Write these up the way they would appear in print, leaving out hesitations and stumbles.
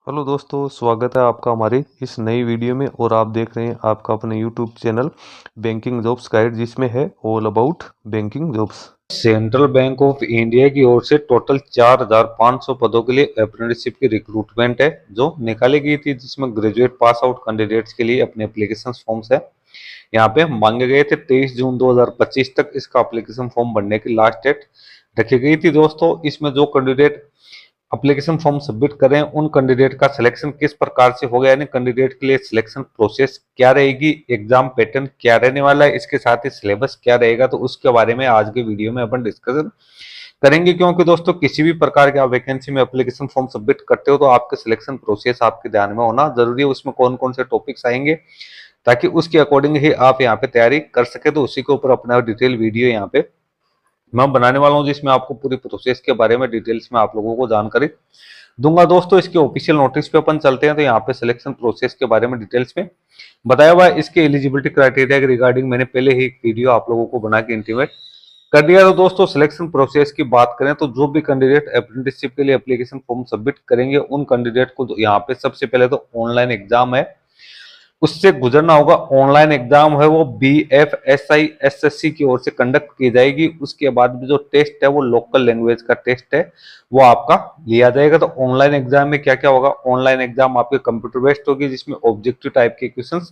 Hello दोस्तों, स्वागत है आपका हमारी इस नई वीडियो में। और आप देख रहे हैं आपका अपने YouTube channel banking jobs guide, जिसमें है all about banking jobs. Central bank of India की ओर से टोटल 4,500 पदों के लिए अप्रेंटिसशिप की रिक्रूटमेंट है जो निकाली गई थी, जिसमें ग्रेजुएट पास आउट कैंडिडेट्स के लिए अपने एप्लीकेशन फॉर्म्स है यहाँ पे मांगे गए थे। 23 जून 2025 तक इसका एप्लीकेशन फॉर्म भरने की लास्ट डेट रखी गई थी। दोस्तों, इसमें जो कैंडिडेट एप्लीकेशन फॉर्म सबमिट करें उन कैंडिडेट का सिलेक्शन किस प्रकार से होगा, यानी कैंडिडेट के लिए सिलेक्शन प्रोसेस क्या रहेगी, एग्जाम पैटर्न क्या रहने वाला है, इसके साथ ही सिलेबस क्या रहेगा, तो उसके बारे में आज के वीडियो में अपन डिस्कशन करेंगे। क्योंकि दोस्तों, किसी भी प्रकार के आप वैकेंसी में एप्लीकेशन फॉर्म सबमिट करते हो तो आपके सिलेक्शन प्रोसेस आपके ध्यान में होना जरूरी है। उसमें कौन कौन से टॉपिक्स आएंगे ताकि उसके अकॉर्डिंग ही आप यहाँ पे तैयारी कर सके, तो उसी के ऊपर अपना डिटेल वीडियो यहाँ पे मैं बनाने वाला हूँ, जिसमें आपको पूरी प्रोसेस के बारे में डिटेल्स में आप लोगों को जानकारी दूंगा। दोस्तों, इसके ऑफिशियल नोटिस पे अपन चलते हैं, तो यहाँ पे सिलेक्शन प्रोसेस के बारे में डिटेल्स में बताया हुआ है। इसके एलिजिबिलिटी क्राइटेरिया के रिगार्डिंग मैंने पहले ही एक वीडियो आप लोगों को बना के इंटीमेट कर दिया। तो दोस्तों, सिलेक्शन प्रोसेस की बात करें तो जो भी कैंडिडेट अप्रेंटिसशिप के लिए एप्लीकेशन फॉर्म सबमिट करेंगे उन कैंडिडेट को यहाँ पे सबसे पहले तो ऑनलाइन एग्जाम है, उससे गुजरना होगा। ऑनलाइन एग्जाम है वो BFSI SSC की ओर से कंडक्ट की जाएगी। उसके बाद भी जो टेस्ट है वो लोकल लैंग्वेज का टेस्ट है, वो आपका लिया जाएगा। तो ऑनलाइन एग्जाम में क्या क्या होगा, ऑनलाइन एग्जाम आपके कंप्यूटर बेस्ड होगी, जिसमें ऑब्जेक्टिव टाइप के क्वेश्चंस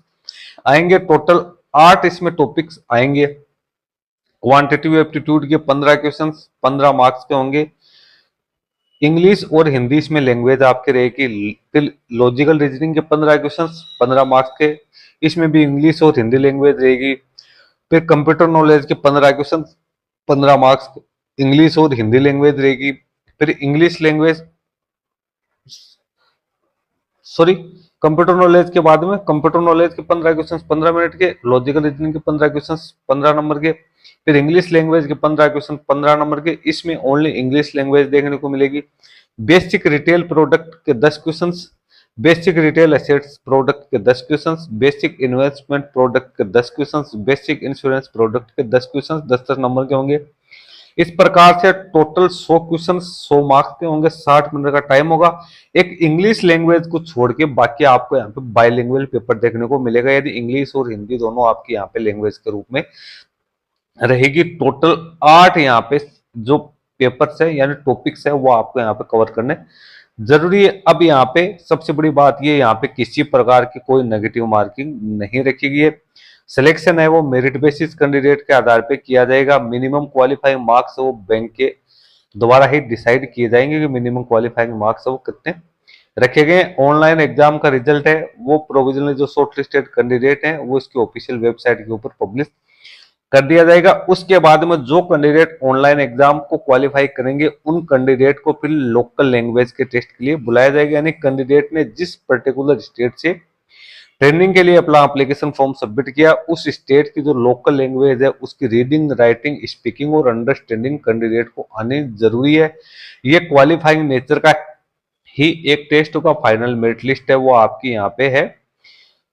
आएंगे। टोटल 8 इसमें टॉपिक्स आएंगे। क्वांटिटेटिव एप्टीट्यूड के 15 क्वेश्चन 15 मार्क्स के होंगे। इंग्लिश और हिंदी इसमें लैंग्वेज आपके रहेगी। फिर लॉजिकल रीजनिंग के 15 क्वेश्चंस 15 मार्क्स के, इसमें भी इंग्लिश और हिंदी लैंग्वेज रहेगी। फिर कंप्यूटर नॉलेज के 15 क्वेश्चन 15 मार्क्स, इंग्लिश और हिंदी लैंग्वेज रहेगी। फिर English language sorry computer knowledge के बाद में कंप्यूटर नॉलेज के 15 क्वेश्चन 15 मिनट के, लॉजिकल रीजनिंग के 15 क्वेश्चन 15 नंबर के, फिर इंग्लिश लैंग्वेज के 15 क्वेश्चन 15 नंबर के, इसमें ओनली इंग्लिश लैंग्वेज देखने को मिलेगी। बेसिक रिटेल प्रोडक्ट के 10 questions, basic retail assets product के 10 क्वेश्चंस, बेसिक इन्वेस्टमेंट प्रोडक्ट के 10 क्वेश्चंस, बेसिक इंश्योरेंस प्रोडक्ट के 10 क्वेश्चंस 10-10 नंबर के होंगे। इस प्रकार से टोटल 100 क्वेश्चन 100 मार्क्स के होंगे। 60 मिनट का टाइम होगा। एक इंग्लिश लैंग्वेज को छोड़ के बाकी आपको यहाँ पे बाइलिंगुअल पेपर देखने को मिलेगा, यदि इंग्लिश और हिंदी दोनों आपकी यहाँ पे लैंग्वेज के रूप में रहेगी। टोटल 8 यहाँ पे जो पेपर्स है यानी टॉपिक्स है वो आपको यहाँ पे कवर करने जरूरी है। अब यहाँ पे सबसे बड़ी बात ये, यहाँ पे किसी प्रकार की कोई नेगेटिव मार्किंग नहीं रखी गई है। सिलेक्शन है वो मेरिट बेसिस कैंडिडेट के आधार पे किया जाएगा। मिनिमम क्वालिफाइंग मार्क्स वो बैंक के द्वारा ही डिसाइड किए जाएंगे कि मिनिमम क्वालिफाइंग मार्क्स वो कितने रखे गए। ऑनलाइन एग्जाम का रिजल्ट है वो प्रोविजनली जो शॉर्ट लिस्टेड कैंडिडेट हैं वो इसकी ऑफिशियल वेबसाइट के ऊपर पब्लिश कर दिया जाएगा। उसके बाद में जो कैंडिडेट ऑनलाइन एग्जाम को क्वालिफाई करेंगे उन कैंडिडेट को फिर लोकल लैंग्वेज के टेस्ट के लिए बुलाया जाएगा, यानी कैंडिडेट ने जिस पर्टिकुलर स्टेट से ट्रेनिंग के लिए अपना एप्लीकेशन फॉर्म सबमिट किया उस स्टेट की जो लोकल लैंग्वेज है उसकी रीडिंग राइटिंग स्पीकिंग और अंडरस्टैंडिंग कैंडिडेट को आनी जरूरी है। ये क्वालिफाइंग नेचर का ही एक टेस्ट का फाइनल मेरिट लिस्ट है वो आपकी यहाँ पे है,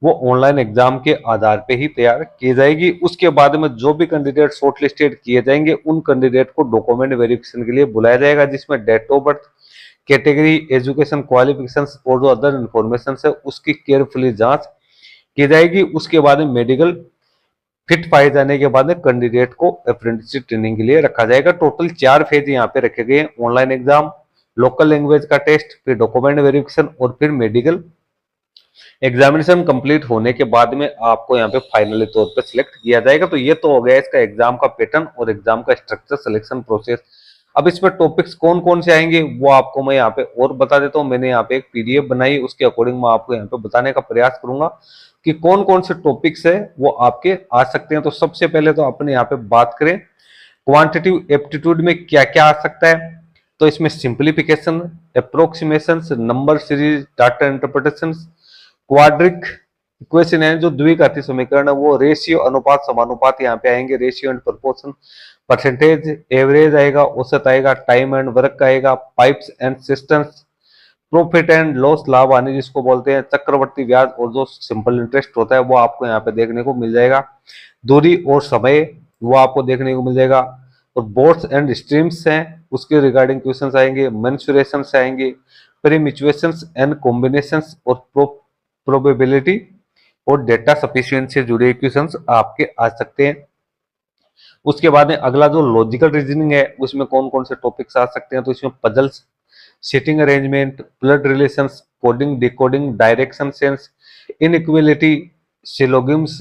वो ऑनलाइन एग्जाम के आधार पे ही तैयार की जाएगी। उसके बाद में जो भी कैंडिडेट शॉर्ट लिस्टेड किए जाएंगे उन कैंडिडेट को डॉक्यूमेंट वेरिफिकेशन के लिए बुलाया जाएगा, जिसमें date of birth, category, education qualifications और जो अदर इन्फॉर्मेशन है उसकी केयरफुली जांच की जाएगी। उसके बाद में मेडिकल फिट पाए जाने के बाद में कैंडिडेट को अप्रेंटिसशिप ट्रेनिंग के लिए रखा जाएगा। टोटल 4 फेज यहाँ पे रखे गए हैं, ऑनलाइन एग्जाम, लोकल लैंग्वेज का टेस्ट, फिर डॉक्यूमेंट वेरिफिकेशन और फिर मेडिकल एग्जामिनेशन कंप्लीट होने के बाद में आपको यहाँ पे फाइनली तौर पे सिलेक्ट किया जाएगा। तो ये तो हो गया इसका एग्जाम का पैटर्न और एग्जाम का स्ट्रक्चर, सिलेक्शन प्रोसेस। अब इसमें टॉपिक्स कौन कौन से आएंगे वो आपको मैं यहाँ पे और बता देता हूँ। मैंने यहाँ पे एक PDF बनाई, उसके अकॉर्डिंग मैं आपको यहाँ पे बताने का प्रयास करूंगा कि कौन कौन से टॉपिक्स है वो आपके आ सकते हैं। तो सबसे पहले तो अपने यहाँ पे बात करें क्वांटिटेटिव एप्टीट्यूड में क्या क्या आ सकता है, तो इसमें simplification, approximation, number series, data interpretation, quadric equation है जो द्विघाती समीकरण है वो, रेशियो अनुपात समानुपात यहाँ पे आएंगे, ratio and proportion, percentage, average आएगा, औसत आएगा, टाइम एंड वर्क आएगा, pipes and systems, profit and loss लाभ हानि जिसको बोलते हैं, चक्रवर्ती ब्याज और जो सिंपल इंटरेस्ट होता है वो आपको यहाँ पे देखने को मिल जाएगा। दूरी और समय वो आपको देखने को मिल जाएगा। और बोर्ड्स एंड स्ट्रीम्स हैं उसके रिगार्डिंग क्वेश्चंस आएंगे, मेंसुरेशन आएंगे, प्रीमिचुएशंस एंड कॉम्बिनेशंस और प्रोबेबिलिटी और डेटा सफिशिएंसी से जुड़े क्वेश्चंस आपके आ सकते हैं। उसके बाद में अगला जो लॉजिकल रीजनिंग है उसमें कौन कौन से टॉपिक्स आ सकते हैं, तो इसमें puzzles, sitting arrangement, blood relations, coding decoding, direction sense, inequality, syllogisms,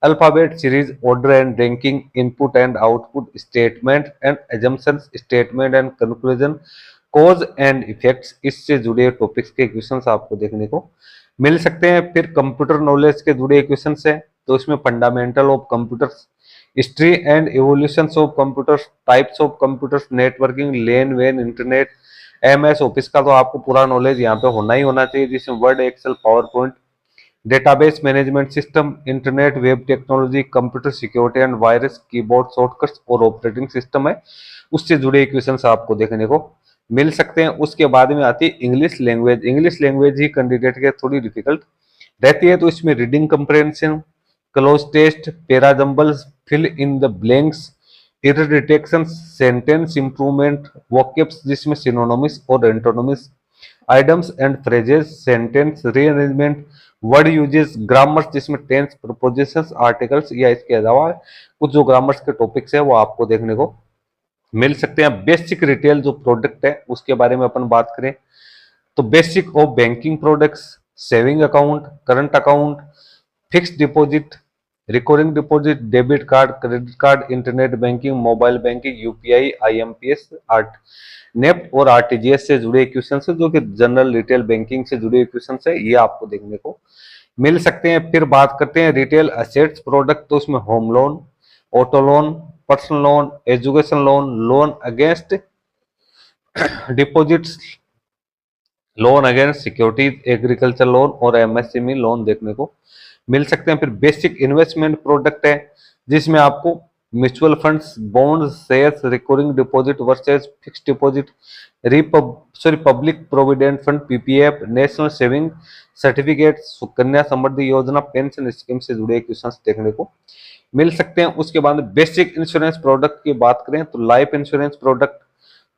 alphabet series, order and ranking, input and output, statement and assumptions, statement and conclusion, cause and effects, इससे जुड़े टॉपिक्स के क्वेश्चंस आपको देखने को मिल सकते हैं। फिर कंप्यूटर नॉलेज के जुड़े क्वेश्चंस है, तो इसमें fundamental of computers, history and evolution of computers, types of computers, networking, lane when, internet, MS office का तो आपको पूरा नॉलेज यहाँ पे होना ही होना चाहिए, जिसमें Word, Excel, PowerPoint, database management system, internet, web technology, computer security and virus, keyboard shortcuts और ऑपरेटिंग सिस्टम है, उससे जुड़े क्वेश्चंस आपको देखने को मिल सकते हैं। उसके बाद में आती है इंग्लिश लैंग्वेज। इंग्लिश लैंग्वेज ही कैंडिडेट के थोड़ी डिफिकल्ट रहती है, तो इसमें reading comprehension, cloze test, para jumbles, fill in the blanks, error detection, sentence improvement, vocabs जिसमें सिनोनिम्स और antonyms, idioms and phrases, sentence rearrangement, word uses, grammars जिसमें टेंस, प्रपोजिशंस, आर्टिकल्स, या इसके अलावा कुछ जो ग्रामर्स के टॉपिक्स है वो आपको देखने को मिल सकते हैं। बेसिक रिटेल जो प्रोडक्ट है उसके बारे में अपन बात करें तो basic of banking products, saving account, current account, fixed deposit, recurring deposit, debit card, credit card, internet banking, mobile banking, UPI, IMPS, art NEFT और आरटीजीएस से जुड़े क्वेश्चन है, जो कि जनरल रिटेल बैंकिंग से जुड़े क्वेश्चन है, ये आपको देखने को मिल सकते हैं। फिर बात करते हैं रिटेल असेट्स प्रोडक्ट, तो उसमें home loan, auto loan, personal loan, education loan, loan against deposits, loan against securities, agriculture loan और एमएसएमई लोन देखने को मिल सकते हैं। फिर बेसिक इन्वेस्टमेंट प्रोडक्ट है, जिसमें आपको mutual funds, bonds, shares, recurring deposit versus fixed deposit, public provident fund PPF, national saving certificate, Sukanya Samriddhi Yojana, pension scheme से जुड़े क्वेश्चंस देखने को मिल सकते हैं। उसके बाद बेसिक इंश्योरेंस प्रोडक्ट की बात करें तो life insurance product,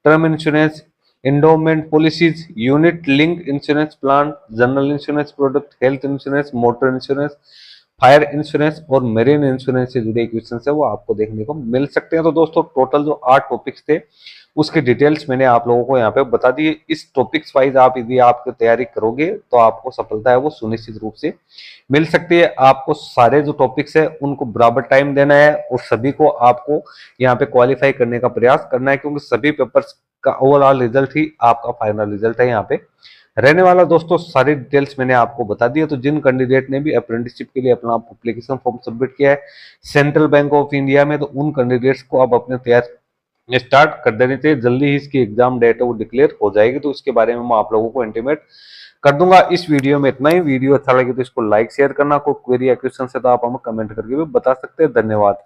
term insurance, endowment policies, unit linked insurance plan, general insurance product, health insurance, motor insurance, fire insurance और मेरीन इंश्योरेंस से जुड़े क्वेश्चन है वो आपको देखने को मिल सकते हैं। तो दोस्तों टोटल जो 8 टॉपिक्स थे उसके डिटेल्स मैंने आप लोगों को यहाँ पे बता दी। इस टॉपिक्स वाइज आप यदि आपकी तैयारी करोगे तो आपको सफलता है वो सुनिश्चित रूप से मिल सकती है। आपको सारे जो टॉपिक्स है उनको बराबर टाइम देना है और सभी को आपको यहाँ पे क्वालिफाई करने का प्रयास करना है, क्योंकि सभी पेपर्स का ओवरऑल रिजल्ट ही आपका फाइनल रिजल्ट है यहाँ पे रहने वाला। दोस्तों सारी डिटेल्स मैंने आपको बता दी है। तो जिन कैंडिडेट ने भी अप्रेंटिसशिप के लिए अपना एप्लीकेशन फॉर्म सबमिट किया है सेंट्रल बैंक ऑफ इंडिया में, तो उन कैंडिडेट्स को अब अपने तैयार स्टार्ट कर देनी चाहिए। जल्दी ही इसकी एग्जाम डेट है वो डिक्लेयर हो जाएगी, तो उसके बारे में मैं आप लोगों को इंटीमेट कर दूंगा। इस वीडियो में इतना ही। वीडियो अच्छा लगे तो इसको लाइक शेयर करना, कोई क्वेरी या क्वेश्चन है तो आप हमें कमेंट करके भी बता सकते हैं। धन्यवाद।